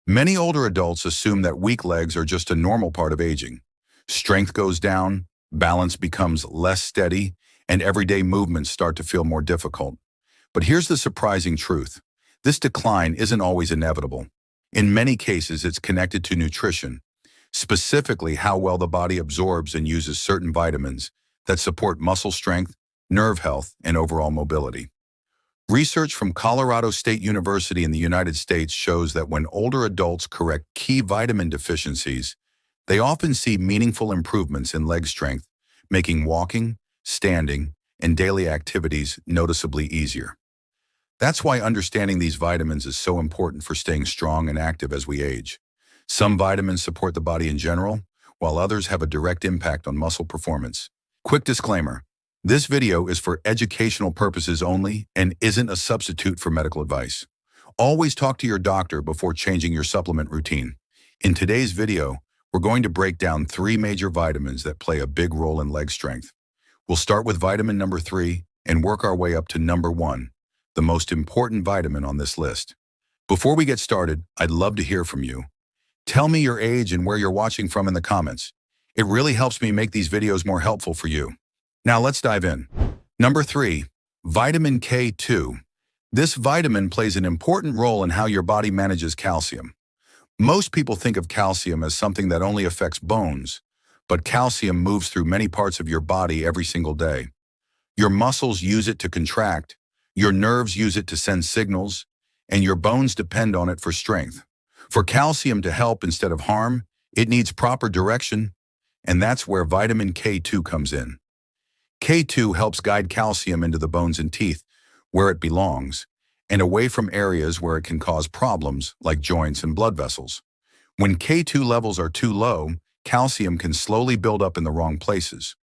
Many older adults assume that weak legs are just a normal part of aging. Strength goes down, balance becomes less steady, and everyday movements start to feel more difficult. But here's the surprising truth. This decline isn't always inevitable. In many cases, it's connected to nutrition, specifically how well the body absorbs and uses certain vitamins that support muscle strength, nerve health, and overall mobility. Research from Colorado State University in the United States shows that when older adults correct key vitamin deficiencies, they often see meaningful improvements in leg strength, making walking, standing, and daily activities noticeably easier. That's why understanding these vitamins is so important for staying strong and active as we age. Some vitamins support the body in general, while others have a direct impact on muscle performance. Quick disclaimer. This video is for educational purposes only and isn't a substitute for medical advice. Always talk to your doctor before changing your supplement routine. In today's video, we're going to break down 3 major vitamins that play a big role in leg strength. We'll start with vitamin number 3 and work our way up to number 1, the most important vitamin on this list. Before we get started, I'd love to hear from you. Tell me your age and where you're watching from in the comments. It really helps me make these videos more helpful for you. Now let's dive in. Number 3, vitamin K2. This vitamin plays an important role in how your body manages calcium. Most people think of calcium as something that only affects bones, but calcium moves through many parts of your body every single day. Your muscles use it to contract, your nerves use it to send signals, and your bones depend on it for strength. For calcium to help instead of harm, it needs proper direction, and that's where vitamin K2 comes in. K2 helps guide calcium into the bones and teeth, where it belongs, and away from areas where it can cause problems like joints and blood vessels. When K2 levels are too low, calcium can slowly build up in the wrong places.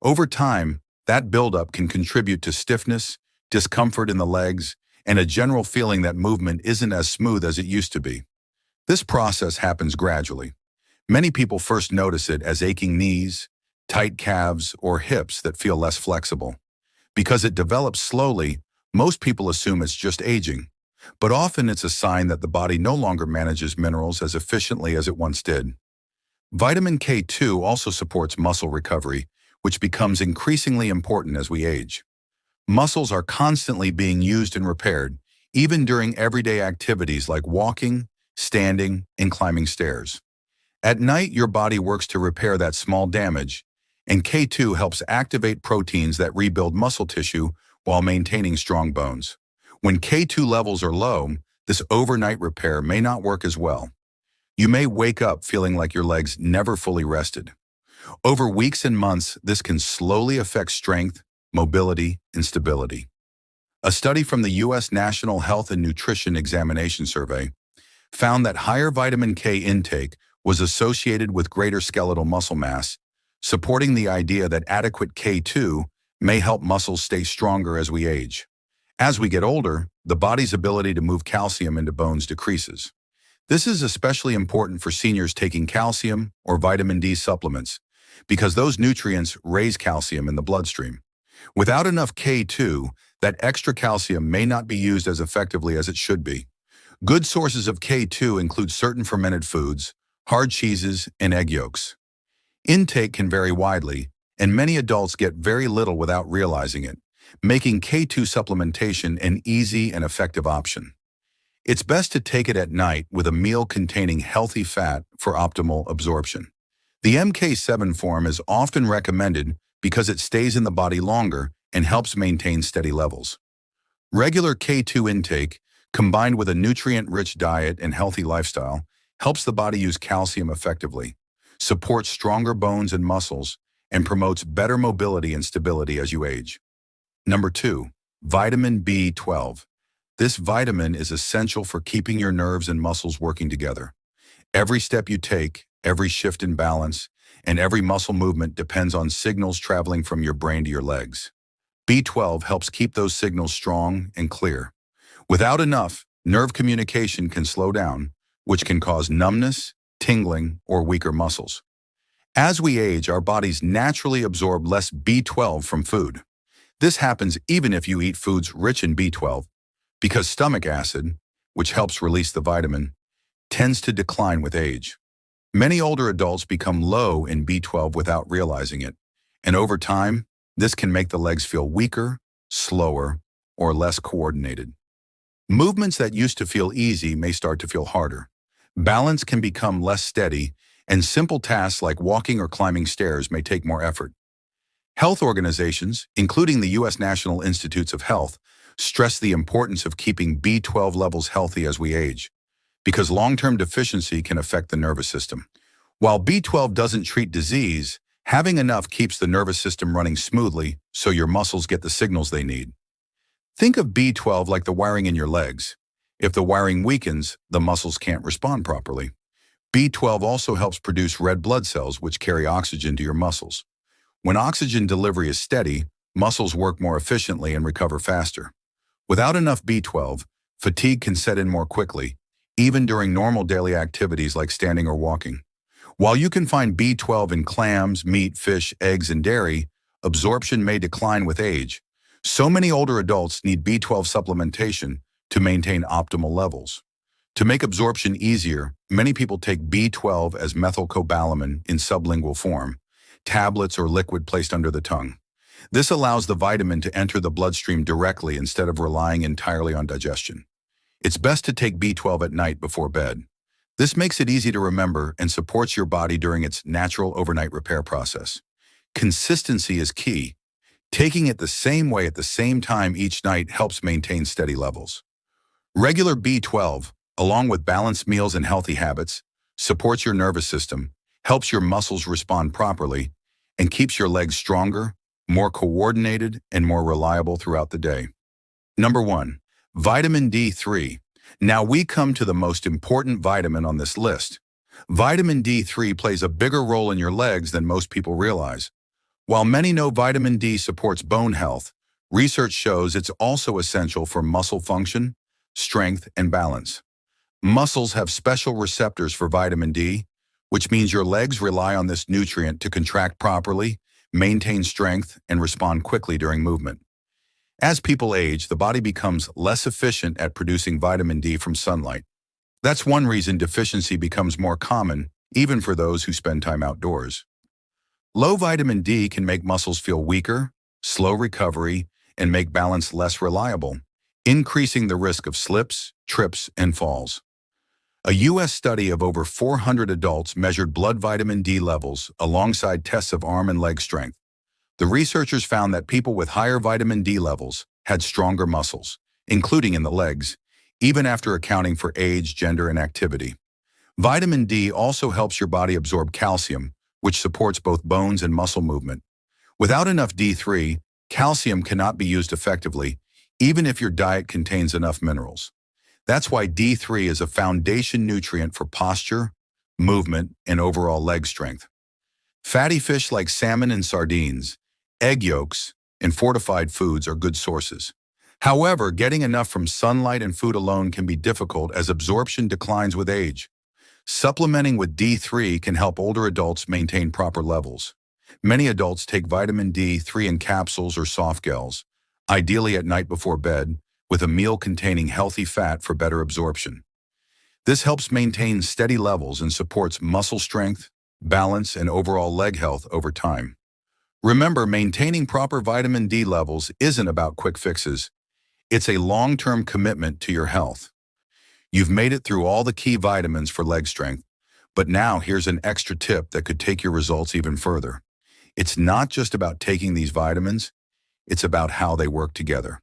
Over time, that buildup can contribute to stiffness, discomfort in the legs, and a general feeling that movement isn't as smooth as it used to be. This process happens gradually. Many people first notice it as aching knees, tight calves, or hips that feel less flexible. Because it develops slowly, most people assume it's just aging, but often it's a sign that the body no longer manages minerals as efficiently as it once did. Vitamin K2 also supports muscle recovery, which becomes increasingly important as we age. Muscles are constantly being used and repaired, even during everyday activities like walking, standing, and climbing stairs. At night, your body works to repair that small damage, and K2 helps activate proteins that rebuild muscle tissue while maintaining strong bones. When K2 levels are low, this overnight repair may not work as well. You may wake up feeling like your legs never fully rested. Over weeks and months, this can slowly affect strength, mobility, and stability. A study from the U.S. National Health and Nutrition Examination Survey found that higher vitamin K intake was associated with greater skeletal muscle mass, supporting the idea that adequate K2 may help muscles stay stronger as we age. As we get older, the body's ability to move calcium into bones decreases. This is especially important for seniors taking calcium or vitamin D supplements, because those nutrients raise calcium in the bloodstream. Without enough K2, that extra calcium may not be used as effectively as it should be. Good sources of K2 include certain fermented foods, hard cheeses, and egg yolks. Intake can vary widely, and many adults get very little without realizing it, making K2 supplementation an easy and effective option. It's best to take it at night with a meal containing healthy fat for optimal absorption. The MK7 form is often recommended because it stays in the body longer and helps maintain steady levels. Regular K2 intake, combined with a nutrient-rich diet and healthy lifestyle, helps the body use calcium effectively, supports stronger bones and muscles, and promotes better mobility and stability as you age. Number 2, vitamin B12. This vitamin is essential for keeping your nerves and muscles working together. Every step you take, every shift in balance, and every muscle movement depends on signals traveling from your brain to your legs. B12 helps keep those signals strong and clear. Without enough, nerve communication can slow down, which can cause numbness, tingling, or weaker muscles. As we age, our bodies naturally absorb less B12 from food. This happens even if you eat foods rich in B12, because stomach acid, which helps release the vitamin, tends to decline with age. Many older adults become low in B12 without realizing it, and over time, this can make the legs feel weaker, slower, or less coordinated. Movements that used to feel easy may start to feel harder. Balance can become less steady, and simple tasks like walking or climbing stairs may take more effort. Health organizations, including the U.S. National Institutes of Health, stress the importance of keeping B12 levels healthy as we age, because long-term deficiency can affect the nervous system. While B12 doesn't treat disease, having enough keeps the nervous system running smoothly so your muscles get the signals they need. Think of B12 like the wiring in your legs. If the wiring weakens, the muscles can't respond properly. B12 also helps produce red blood cells, which carry oxygen to your muscles. When oxygen delivery is steady, muscles work more efficiently and recover faster. Without enough B12, fatigue can set in more quickly, even during normal daily activities like standing or walking. While you can find B12 in clams, meat, fish, eggs, and dairy, absorption may decline with age. So many older adults need B12 supplementation to maintain optimal levels. To make absorption easier, many people take B12 as methylcobalamin in sublingual form, tablets or liquid placed under the tongue. This allows the vitamin to enter the bloodstream directly instead of relying entirely on digestion. It's best to take B12 at night before bed. This makes it easy to remember and supports your body during its natural overnight repair process. Consistency is key. Taking it the same way at the same time each night helps maintain steady levels. Regular B12, along with balanced meals and healthy habits, supports your nervous system, helps your muscles respond properly, and keeps your legs stronger, more coordinated, and more reliable throughout the day. Number 1. Vitamin D3. Now we come to the most important vitamin on this list. Vitamin D3 plays a bigger role in your legs than most people realize. While many know vitamin D supports bone health, research shows it's also essential for muscle function, strength, and balance. Muscles have special receptors for vitamin D, which means your legs rely on this nutrient to contract properly, maintain strength, and respond quickly during movement. As people age, the body becomes less efficient at producing vitamin D from sunlight. That's one reason deficiency becomes more common, even for those who spend time outdoors. Low vitamin D can make muscles feel weaker, slow recovery, and make balance less reliable, increasing the risk of slips, trips, and falls. A U.S. study of over 400 adults measured blood vitamin D levels alongside tests of arm and leg strength. The researchers found that people with higher vitamin D levels had stronger muscles, including in the legs, even after accounting for age, gender, and activity. Vitamin D also helps your body absorb calcium, which supports both bones and muscle movement. Without enough D3, calcium cannot be used effectively, even if your diet contains enough minerals. That's why D3 is a foundation nutrient for posture, movement, and overall leg strength. Fatty fish like salmon and sardines, egg yolks, and fortified foods are good sources. However, getting enough from sunlight and food alone can be difficult as absorption declines with age. Supplementing with D3 can help older adults maintain proper levels. Many adults take vitamin D3 in capsules or soft gels, ideally at night before bed, with a meal containing healthy fat for better absorption. This helps maintain steady levels and supports muscle strength, balance, and overall leg health over time. Remember, maintaining proper vitamin D levels isn't about quick fixes. It's a long-term commitment to your health. You've made it through all the key vitamins for leg strength, but now here's an extra tip that could take your results even further. It's not just about taking these vitamins, it's about how they work together.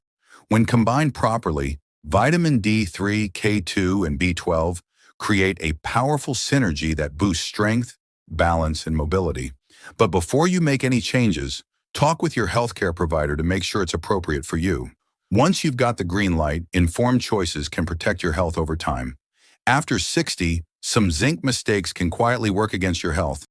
When combined properly, vitamin D3, K2, and B12 create a powerful synergy that boosts strength, balance, and mobility. But before you make any changes, talk with your healthcare provider to make sure it's appropriate for you. Once you've got the green light, informed choices can protect your health over time. After 60, some zinc mistakes can quietly work against your health.